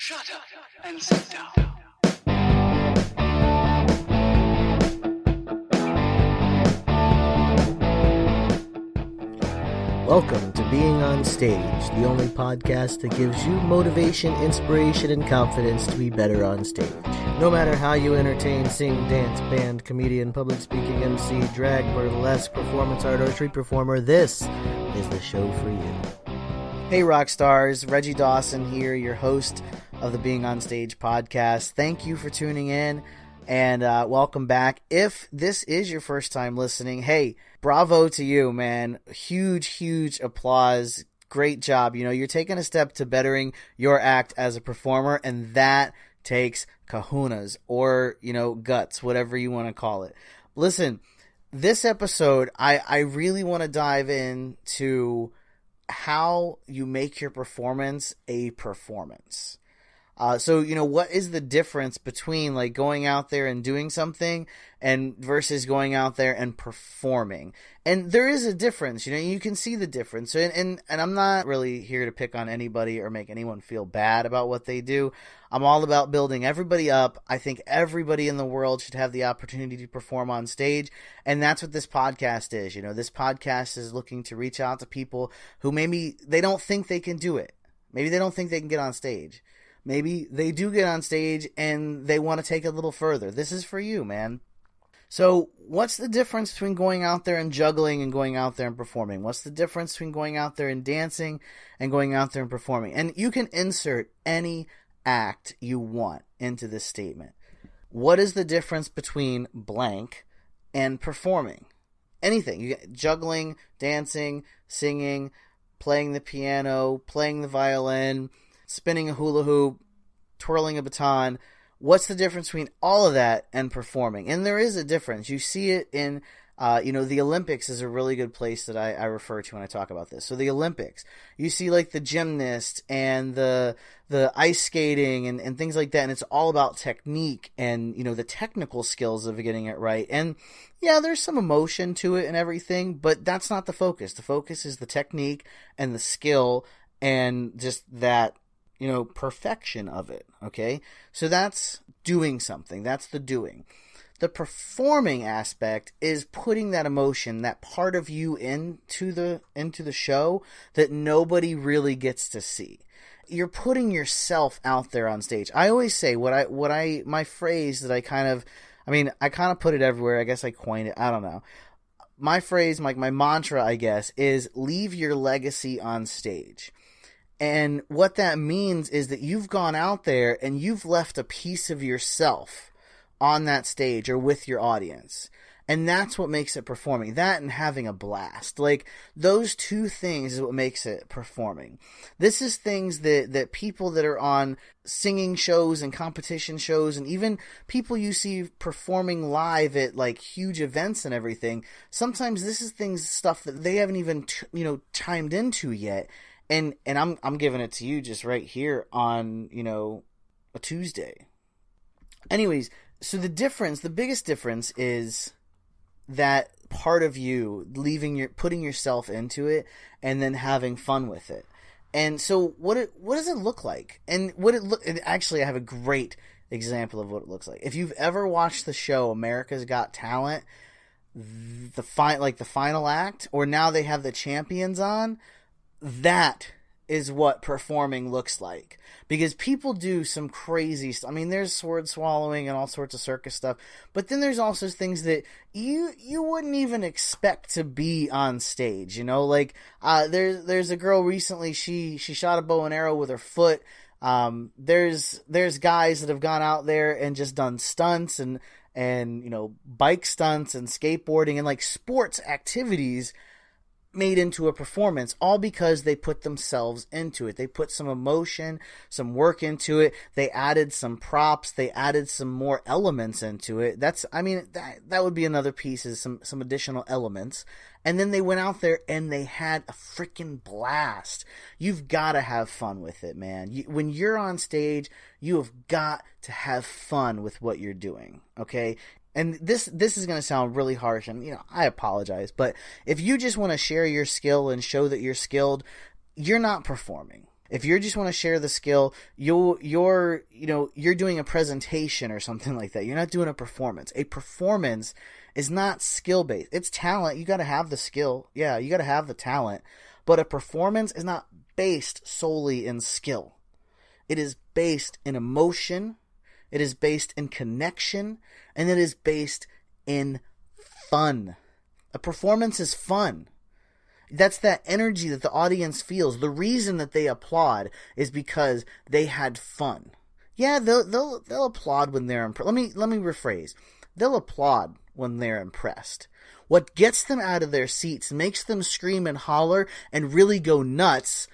Shut up and sit down. Welcome to Being on Stage, the only podcast that gives you motivation, inspiration, and confidence to be better on stage. No matter how you entertain, sing, dance, band, comedian, public speaking, MC, drag, burlesque, performance art, or street performer, this is the show for you. Hey rock stars, Reggie Dawson here, your host of the Being on Stage podcast. Thank you for tuning in and welcome back. If this is your first time listening, hey, bravo to you, man. Huge applause. Great job. You know, you're taking a step to bettering your act as a performer, and that takes kahunas or, guts, whatever you want to call it. Listen, this episode, I really want to dive into how you make your performance a performance. So, what is the difference between like going out there and doing something and versus going out there and performing? And there is a difference, you can see the difference. And I'm not really here to pick on anybody or make anyone feel bad about what they do. I'm all about building everybody up. I think everybody in the world should have the opportunity to perform on stage. And that's what this podcast is. This podcast is looking to reach out to people who maybe they don't think they can do it. Maybe they don't think they can get on stage. Maybe they do get on stage and they want to take it a little further. This is for you, man. So what's the difference between going out there and juggling and going out there and performing? What's the difference between going out there and dancing and going out there and performing? And you can insert any act you want into this statement. What is the difference between blank and performing? Anything. You get juggling, dancing, singing, playing the piano, playing the violin, spinning a hula hoop, twirling a baton. What's the difference between all of that and performing? And there is a difference. You see it in, the Olympics is a really good place that I refer to when I talk about this. So the Olympics, you see like the gymnast and the ice skating and things like that. And it's all about technique and, the technical skills of getting it right. And yeah, there's some emotion to it and everything, but that's not the focus. The focus is the technique and the skill and just that, perfection of it, okay? So that's doing something. That's the doing. The performing aspect is putting that emotion, that part of you into the show that nobody really gets to see. You're putting yourself out there on stage. I always say my phrase that I kind of put it everywhere. I guess I coined it. I don't know. My phrase, my mantra, I guess, is leave your legacy on stage. And what that means is that you've gone out there and you've left a piece of yourself on that stage or with your audience. And that's what makes it performing. That and having a blast. Like, those two things is what makes it performing. This is things that people that are on singing shows and competition shows and even people you see performing live at like huge events and everything. Sometimes this is stuff that they haven't even, chimed into yet. And I'm giving it to you just right here on, a Tuesday. Anyways, so the biggest difference is that part of you putting yourself into it and then having fun with it. And so what does it look like? And actually I have a great example of what it looks like. If you've ever watched the show America's Got Talent, the final act, or now they have the champions on, that is what performing looks like. Because people do some crazy stuff. I mean, there's sword swallowing and all sorts of circus stuff. But then there's also things that you wouldn't even expect to be on stage. Like there's a girl recently, she shot a bow and arrow with her foot. There's guys that have gone out there and just done stunts and bike stunts and skateboarding and like sports activities made into a performance, all because they put themselves into it. They put some emotion, some work into it. They added some props. They added some more elements into it. That would be another piece, is some additional elements. And then they went out there and they had a freaking blast. You've got to have fun with it, man. When you're on stage, you have got to have fun with what you're doing, okay? And this is going to sound really harsh, and I apologize, but if you just want to share your skill and show that you're skilled, you're not performing. If you just want to share the skill, you're doing a presentation or something like that. You're not doing a performance. A performance is not skill-based. It's talent. You got to have the skill. Yeah, you got to have the talent. But a performance is not based solely in skill. It is based in emotion. It is based in connection. And it is based in fun. A performance is fun. That's that energy that the audience feels. The reason that they applaud is because they had fun. Yeah, they'll applaud when they're impressed. Let me rephrase. They'll applaud when they're impressed. What gets them out of their seats, makes them scream and holler and really go nuts,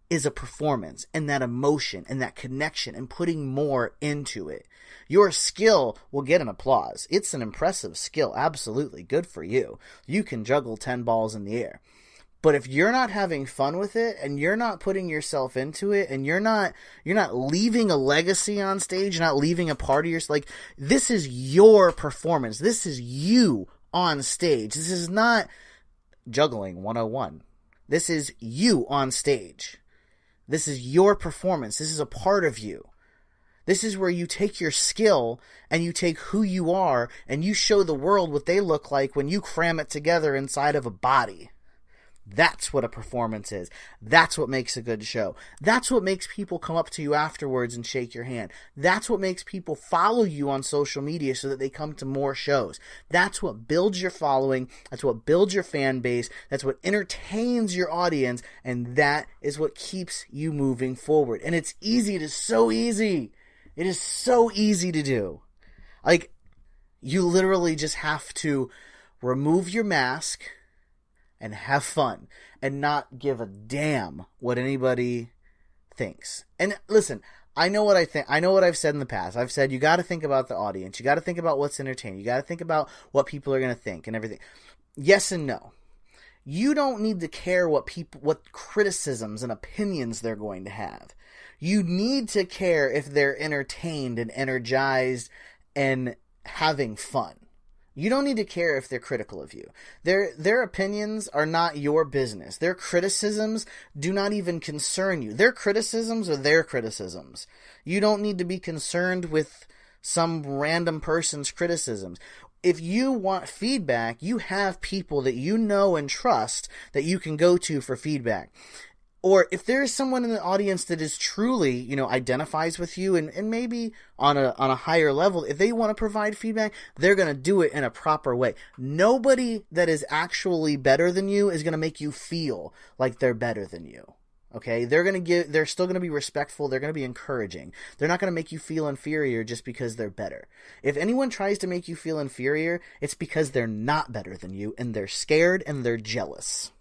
is a performance and that emotion and that connection and putting more into it. Your skill will get an applause. It's an impressive skill. Absolutely. Good for you. You can juggle 10 balls in the air. But if you're not having fun with it and you're not putting yourself into it and you're not leaving a legacy on stage, you're not leaving a part of yourself, like, this is your performance. This is you on stage. This is not juggling 101. This is you on stage. This is your performance. This is a part of you. This is where you take your skill and you take who you are and you show the world what they look like when you cram it together inside of a body. That's what a performance is. That's what makes a good show. That's what makes people come up to you afterwards and shake your hand. That's what makes people follow you on social media so that they come to more shows. That's what builds your following. That's what builds your fan base. That's what entertains your audience. And that is what keeps you moving forward. And it's easy. It is so easy. It is so easy to do. Like, you literally just have to remove your mask and have fun and not give a damn what anybody thinks. And listen, I know what I think. I know what I've said in the past. I've said you got to think about the audience. You got to think about what's entertaining. You got to think about what people are going to think and everything. Yes and no. You don't need to care what criticisms and opinions they're going to have. You need to care if they're entertained and energized and having fun. You don't need to care if they're critical of you. Their opinions are not your business. Their criticisms do not even concern you. Their criticisms are their criticisms. You don't need to be concerned with some random person's criticisms. If you want feedback, you have people that you know and trust that you can go to for feedback. Or if there is someone in the audience that is truly, identifies with you and maybe on a higher level, if they want to provide feedback, they're going to do it in a proper way. Nobody that is actually better than you is going to make you feel like they're better than you. Okay? They're still going to be respectful. They're going to be encouraging. They're not going to make you feel inferior just because they're better. If anyone tries to make you feel inferior, it's because they're not better than you and they're scared and they're jealous.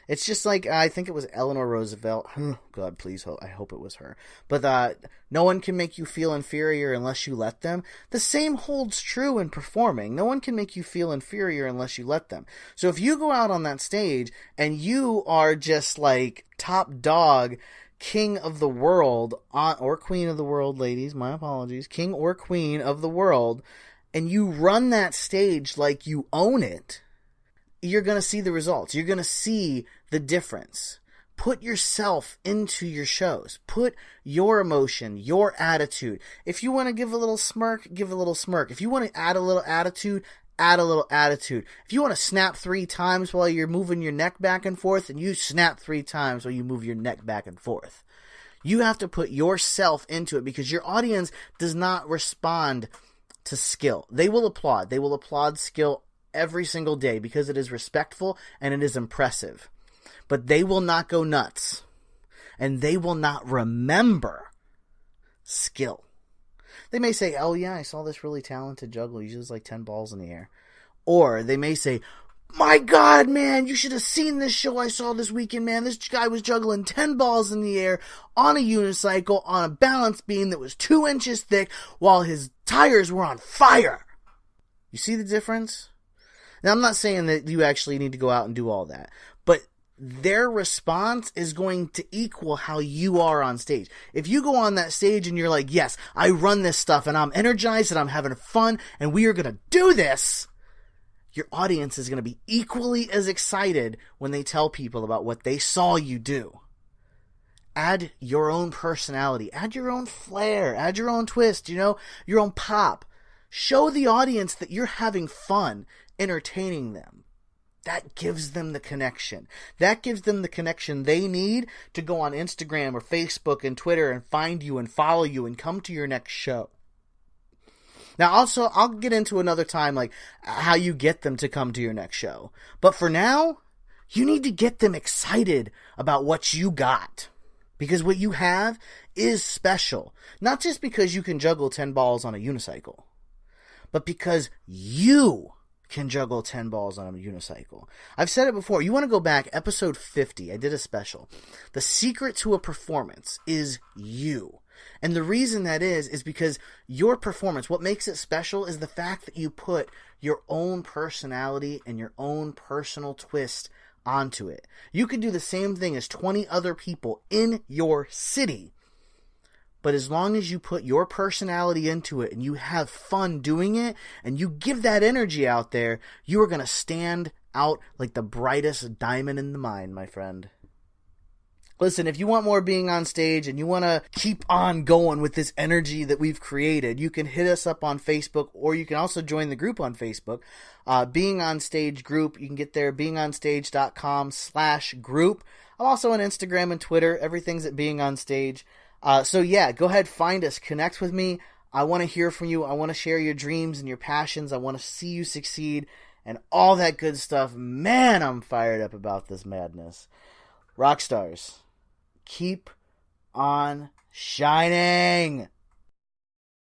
It's just like, I think it was Eleanor Roosevelt. God, please, I hope it was her. But no one can make you feel inferior unless you let them. The same holds true in performing. No one can make you feel inferior unless you let them. So if you go out on that stage and you are just like top dog, king of the world, or queen of the world, ladies, my apologies, king or queen of the world, and you run that stage like you own it, you're going to see the results. You're going to see the difference. Put yourself into your shows. Put your emotion, your attitude. If you want to give a little smirk, give a little smirk. If you want to add a little attitude, add a little attitude. If you want to snap 3 times while you're moving your neck back and forth, then you snap 3 times while you move your neck back and forth. You have to put yourself into it because your audience does not respond to skill. They will applaud. They will applaud skill every single day because it is respectful and it is impressive. But they will not go nuts. And they will not remember skill. They may say, oh yeah, I saw this really talented juggler. He uses like 10 balls in the air. Or they may say, my God, man, you should have seen this show I saw this weekend, man. This guy was juggling 10 balls in the air on a unicycle on a balance beam that was 2 inches thick while his tires were on fire. You see the difference? Now, I'm not saying that you actually need to go out and do all that, but their response is going to equal how you are on stage. If you go on that stage and you're like, yes, I run this stuff and I'm energized and I'm having fun and we are going to do this, your audience is going to be equally as excited when they tell people about what they saw you do. add your own personality, add your own flair, add your own twist, your own pop. Show the audience that you're having fun entertaining them. That gives them the connection. That gives them the connection they need to go on Instagram or Facebook and Twitter and find you and follow you and come to your next show. Now, also, I'll get into another time, like, how you get them to come to your next show. But for now, you need to get them excited about what you got. Because what you have is special. Not just because you can juggle 10 balls on a unicycle, but because you can juggle 10 balls on a unicycle. I've said it before. You want to go back, episode 50, I did a special. The secret to a performance is you. And the reason that is because your performance, what makes it special is the fact that you put your own personality and your own personal twist onto it. You could do the same thing as 20 other people in your city. But as long as you put your personality into it and you have fun doing it and you give that energy out there, you are going to stand out like the brightest diamond in the mine, my friend. Listen, if you want more Being on Stage and you want to keep on going with this energy that we've created, you can hit us up on Facebook, or you can also join the group on Facebook, Being on Stage group. You can get there, beingonstage.com/group. I'm also on Instagram and Twitter. Everything's at Being on Stage. So yeah, go ahead, find us, connect with me. I want to hear from you. I want to share your dreams and your passions. I want to see you succeed and all that good stuff. Man, I'm fired up about this madness. Rock stars, keep on shining.